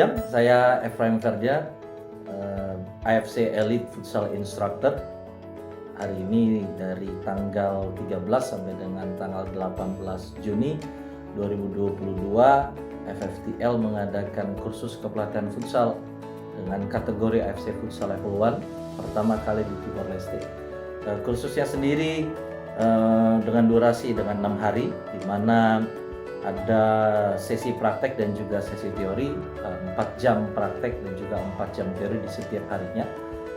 siang, saya Efraim Ferdia, AFC Elite Futsal Instructor. Hari ini dari tanggal 13 sampai dengan tanggal 18 Juni 2022, FFTL mengadakan kursus kepelatihan futsal dengan kategori AFC Futsal Level 1 pertama kali di Timor Leste. Kursusnya sendiri dengan durasi dengan 6 hari, di mana ada sesi praktek dan juga sesi teori, 4 jam praktek dan juga 4 jam teori di setiap harinya.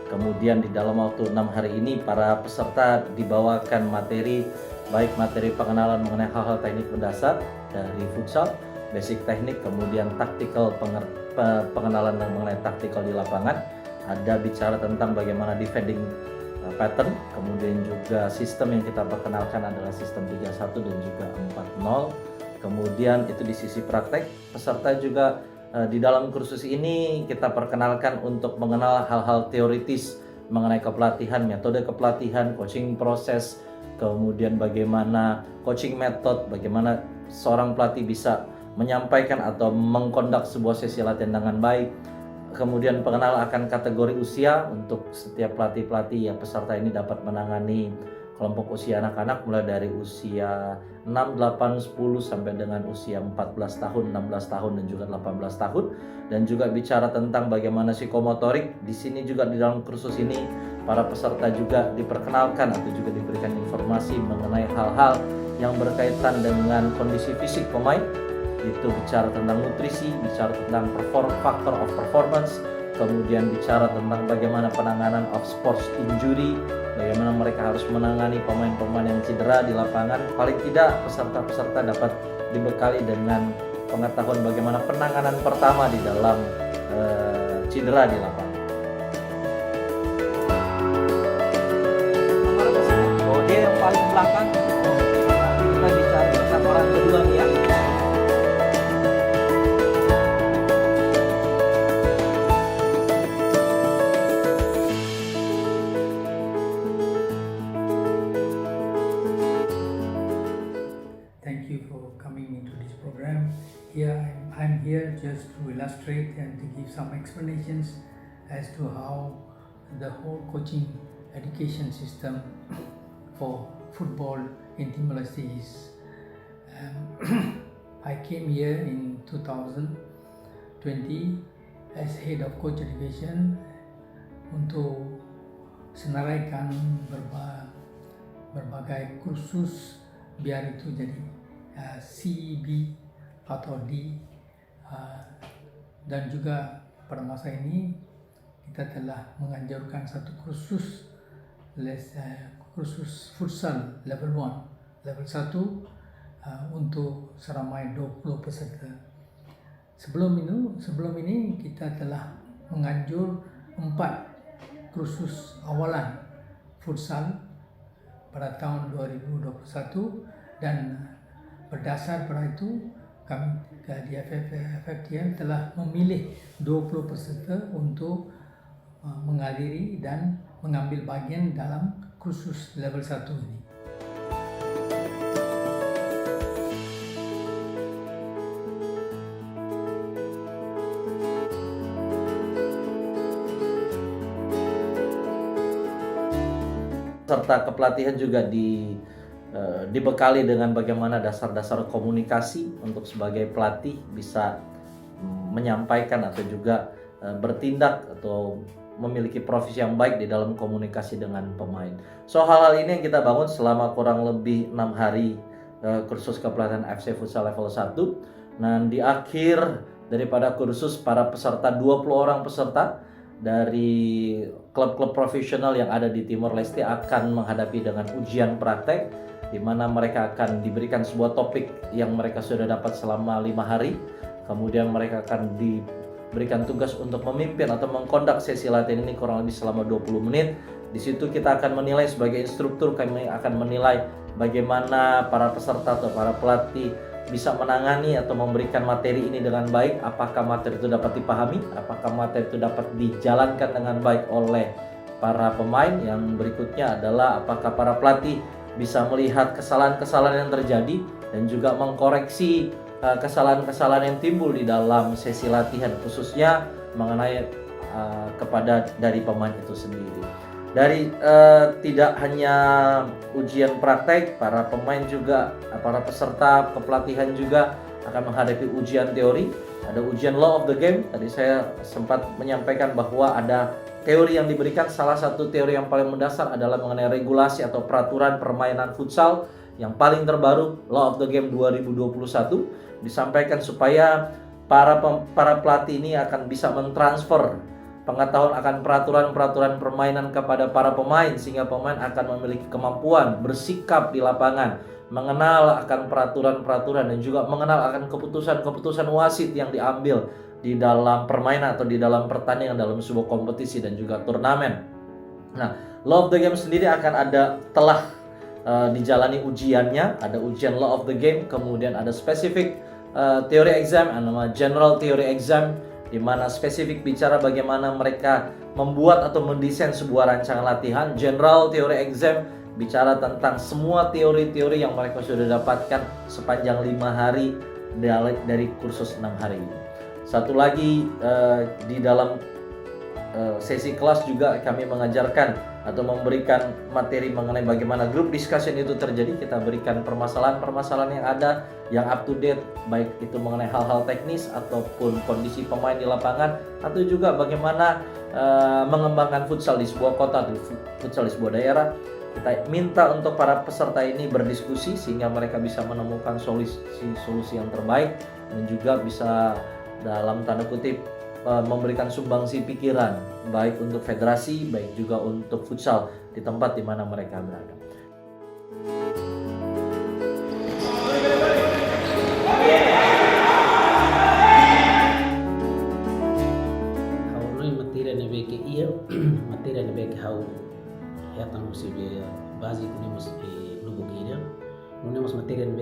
Kemudian di dalam waktu 6 hari ini para peserta dibawakan materi, baik materi pengenalan mengenai hal-hal teknik mendasar dari futsal, basic teknik, kemudian taktikal, pengenalan mengenai taktikal di lapangan, ada bicara tentang bagaimana defending pattern, kemudian juga sistem yang kita perkenalkan adalah sistem 3-1 dan juga 4-0. Kemudian itu di sisi praktek, peserta juga di dalam kursus ini kita perkenalkan untuk mengenal hal-hal teoritis mengenai kepelatihan, metode kepelatihan, coaching proses, kemudian bagaimana coaching method, bagaimana seorang pelatih bisa menyampaikan atau mengkondak sebuah sesi latihan dengan baik. Kemudian pengenalan akan kategori usia untuk setiap pelatih-pelatih ya, peserta ini dapat menangani kelompok usia anak-anak mulai dari usia 6, 8, 10 sampai dengan usia 14 tahun, 16 tahun dan juga 18 tahun, dan juga bicara tentang bagaimana psikomotorik. Di sini juga di dalam kursus ini para peserta juga diperkenalkan atau juga diberikan informasi mengenai hal-hal yang berkaitan dengan kondisi fisik pemain. Itu bicara tentang nutrisi, bicara tentang factor of performance, kemudian bicara tentang bagaimana penanganan of sports injury, bagaimana mereka harus menangani pemain-pemain yang cedera di lapangan. Paling tidak peserta-peserta dapat dibekali dengan pengetahuan bagaimana penanganan pertama di dalam cedera di lapangan. Oh, dia yang paling belakang. Kita bicara tentang orang kedua nih ya. Thank you for coming into this program. I'm here just to illustrate and to give some explanations as to how the whole coaching education system for football in Timor-Leste is. I came here in 2020 as head of coach education untuk senaraikan berbagai kursus, biar itu jadi CEB atau D, dan juga pada masa ini kita telah menganjurkan satu kursus futsal level 1 untuk seramai 20 peserta. Sebelum ini kita telah menganjur 4 kursus awalan futsal pada tahun 2021, dan berdasar pada itu kami di FFTL telah memilih 20 peserta untuk menghadiri dan mengambil bagian dalam kursus level 1 ini. Serta kepelatihan juga dibekali dengan bagaimana dasar-dasar komunikasi untuk sebagai pelatih bisa menyampaikan atau juga bertindak atau memiliki profesi yang baik di dalam komunikasi dengan pemain. So hal-hal ini yang kita bangun selama kurang lebih 6 hari kursus kepelatihan AFC Futsal Level 1. Nah, di akhir daripada kursus, para peserta, 20 orang peserta dari klub-klub profesional yang ada di Timor Leste akan menghadapi dengan ujian praktek, di mana mereka akan diberikan sebuah topik yang mereka sudah dapat selama 5 hari. Kemudian mereka akan diberikan tugas untuk memimpin atau mengkondak sesi latihan ini kurang lebih selama 20 menit. Di situ kita akan menilai sebagai instruktur, kami akan menilai bagaimana para peserta atau para pelatih bisa menangani atau memberikan materi ini dengan baik. Apakah materi itu dapat dipahami, apakah materi itu dapat dijalankan dengan baik oleh para pemain. Yang berikutnya adalah apakah para pelatih bisa melihat kesalahan-kesalahan yang terjadi dan juga mengkoreksi kesalahan-kesalahan yang timbul di dalam sesi latihan, khususnya mengenai kepada dari pemain itu sendiri. Dari tidak hanya ujian praktek, para pemain juga, para peserta kepelatihan juga akan menghadapi ujian teori. Ada ujian law of the game. Tadi saya sempat menyampaikan bahwa ada teori yang diberikan. Salah satu teori yang paling mendasar adalah mengenai regulasi atau peraturan permainan futsal yang paling terbaru, Law of the Game 2021, disampaikan supaya para pelatih ini akan bisa mentransfer pengetahuan akan peraturan-peraturan permainan kepada para pemain, sehingga pemain akan memiliki kemampuan bersikap di lapangan, mengenal akan peraturan-peraturan, dan juga mengenal akan keputusan-keputusan wasit yang diambil di dalam permainan atau di dalam pertandingan dalam sebuah kompetisi dan juga turnamen. Nah, Law of the Game sendiri akan telah dijalani ujiannya. Ada ujian Law of the Game, kemudian ada spesifik teori exam, nama general theory exam, di mana spesifik bicara bagaimana mereka membuat atau mendesain sebuah rancangan latihan. General theory exam bicara tentang semua teori-teori yang mereka sudah dapatkan sepanjang 5 hari dari kursus 6 hari ini. Satu lagi, di dalam sesi kelas juga kami mengajarkan atau memberikan materi mengenai bagaimana group discussion itu terjadi. Kita berikan permasalahan-permasalahan yang ada, yang up to date, baik itu mengenai hal-hal teknis ataupun kondisi pemain di lapangan, atau juga bagaimana mengembangkan futsal di sebuah kota atau futsal di sebuah daerah. Kita minta untuk para peserta ini berdiskusi sehingga mereka bisa menemukan solusi yang terbaik, dan juga bisa dalam tanda kutip memberikan sumbangsi pikiran, baik untuk federasi, baik juga untuk futsal di tempat di mana mereka berada. Materi yang hau hatan musi basic ni musi lugu kira nune mas materi yang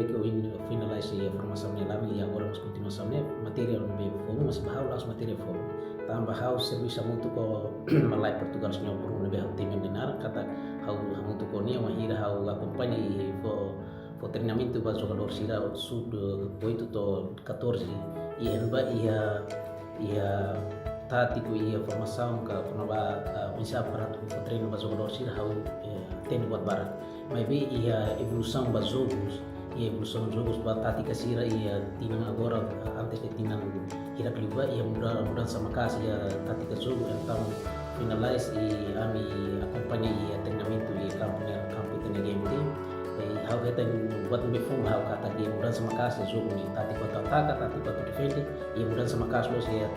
finalize formação ni lami yang agora mas continuação ni materi yang fomo mas bahau las materi fomo tambah hau serviço muito ko malai Portugal senhor por um bem time dinar kata hau muito ko ni mahira hau acompanha for treinamento para jogador sira sub 8 to 14 e elba ia tático e a formação que nova mensah para o treino para jogador sira hau tem buat barat mas be ia evolução para jogos e evolução jogos para tática sira ia tinang agora antes que tinang kira kliba ia mudah sama kasih ia tática jogo então finalize e ami acompanha ia treinamento e campo de game team hau kita buat lebih fun hau kata dia mudah sama kasih jogo ni tática atau ataca tática atau defende ia mudah sama kasih los ia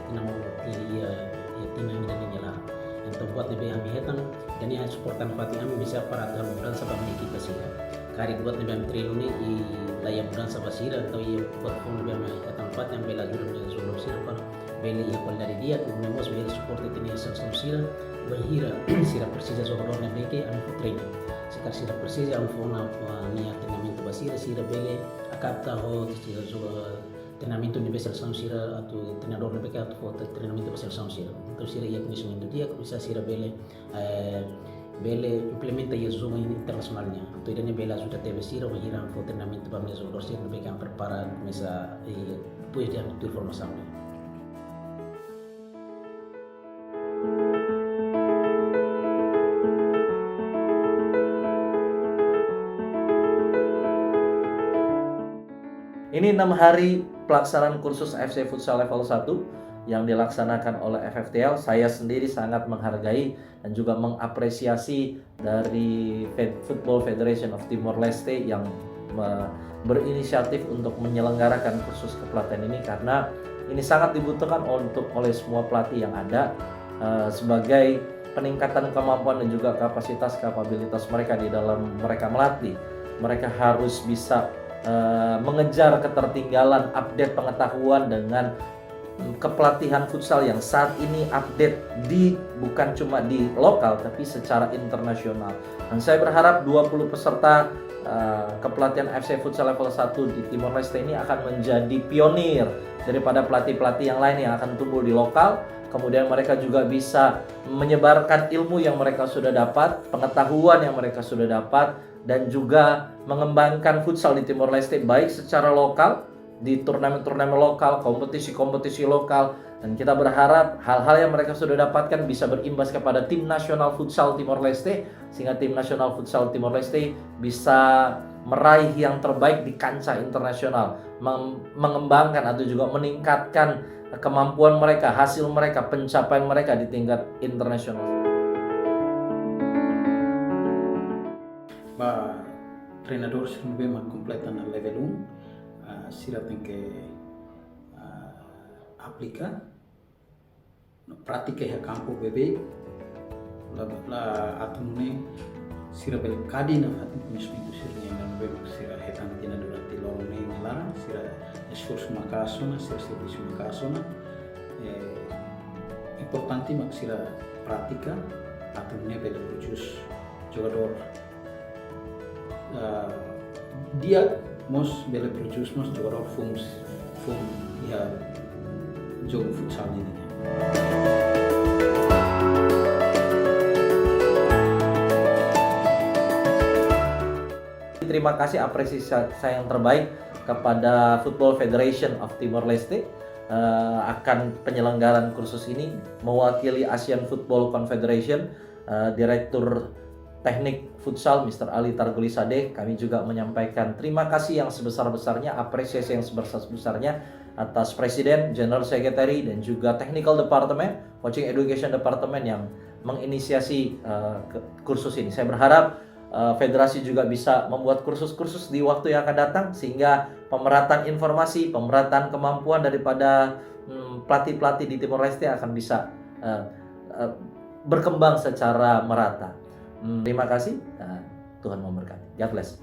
tinang dan nyala então buat lebih kami hetan dan ia supportan pati kami bisa para agam mudah sama kita sih kari buat lebih kami treino ni i layam mudah sama sira atau ia buat fun lebih kami hetan pati yang bela juru dengan solo sira para bela ia kol dari dia tu nemos bela support itu ni sama sira bahira sira persija jogador na beke kami treino sekarang sira persija kami fona niat treinamento basira sira bela akapta ho sira treinamento de seleção sira atau treinador lebih atau foto treinamento de seleção sira então sira ia conhecimento dia bisa sira bele implementa ia jogo internacionalnya então ini bela sudah teve sira bahira foto treinamento para mesmo jogador sira lebih kan prepara começa depois dia de formação. Ini 6 hari pelaksanaan kursus AFC Futsal Level 1 yang dilaksanakan oleh FFTL. Saya sendiri sangat menghargai dan juga mengapresiasi dari Football Federation of Timor Leste yang berinisiatif untuk menyelenggarakan kursus kepelatihan ini, karena ini sangat dibutuhkan oleh semua pelatih yang ada sebagai peningkatan kemampuan dan juga kapasitas mereka di dalam mereka melatih. Mereka harus bisa mengejar ketertinggalan update pengetahuan dengan kepelatihan futsal yang saat ini update bukan cuma di lokal tapi secara internasional. Dan saya berharap 20 peserta kepelatihan AFC Futsal Level 1 di Timor Leste ini akan menjadi pionir daripada pelatih-pelatih yang lain yang akan tumbuh di lokal. Kemudian mereka juga bisa menyebarkan ilmu yang mereka sudah dapat, pengetahuan yang mereka sudah dapat, dan juga mengembangkan futsal di Timor Leste baik secara lokal di turnamen-turnamen lokal, kompetisi-kompetisi lokal, dan kita berharap hal-hal yang mereka sudah dapatkan bisa berimbas kepada tim nasional futsal Timor Leste, sehingga tim nasional futsal Timor Leste bisa meraih yang terbaik di kancah internasional, mengembangkan atau juga meningkatkan kemampuan mereka, hasil mereka, pencapaian mereka di tingkat internasional. Treinador sering completan a level 1, sira tem que aplicar, prática a campo bebê, lá atunune sira bel kadi na fatin conhecimento sira yang bebê sira hetan tina durante loro nem lá, sira esforço makasona, sira serviço makasona, importante mak sira prática atunune bel produce jogador. Dia mos bela produce mos jogador fum ya jogo futsal ini. Terima kasih apresiasi saya yang terbaik kepada Football Federation of Timor Leste akan penyelenggaraan kursus ini. Mewakili Asian Football Confederation, Direktur Teknik Futsal Mr. Ali Targulisade, kami juga menyampaikan terima kasih yang sebesar-besarnya, apresiasi yang sebesar-besarnya atas Presiden, General Secretary, dan juga Technical Department, Coaching Education Department yang menginisiasi kursus ini. Saya berharap federasi juga bisa membuat kursus-kursus di waktu yang akan datang, sehingga pemerataan informasi, pemerataan kemampuan daripada pelatih-pelatih di Timor Leste akan bisa berkembang secara merata. Terima kasih, Tuhan memberkati. God bless.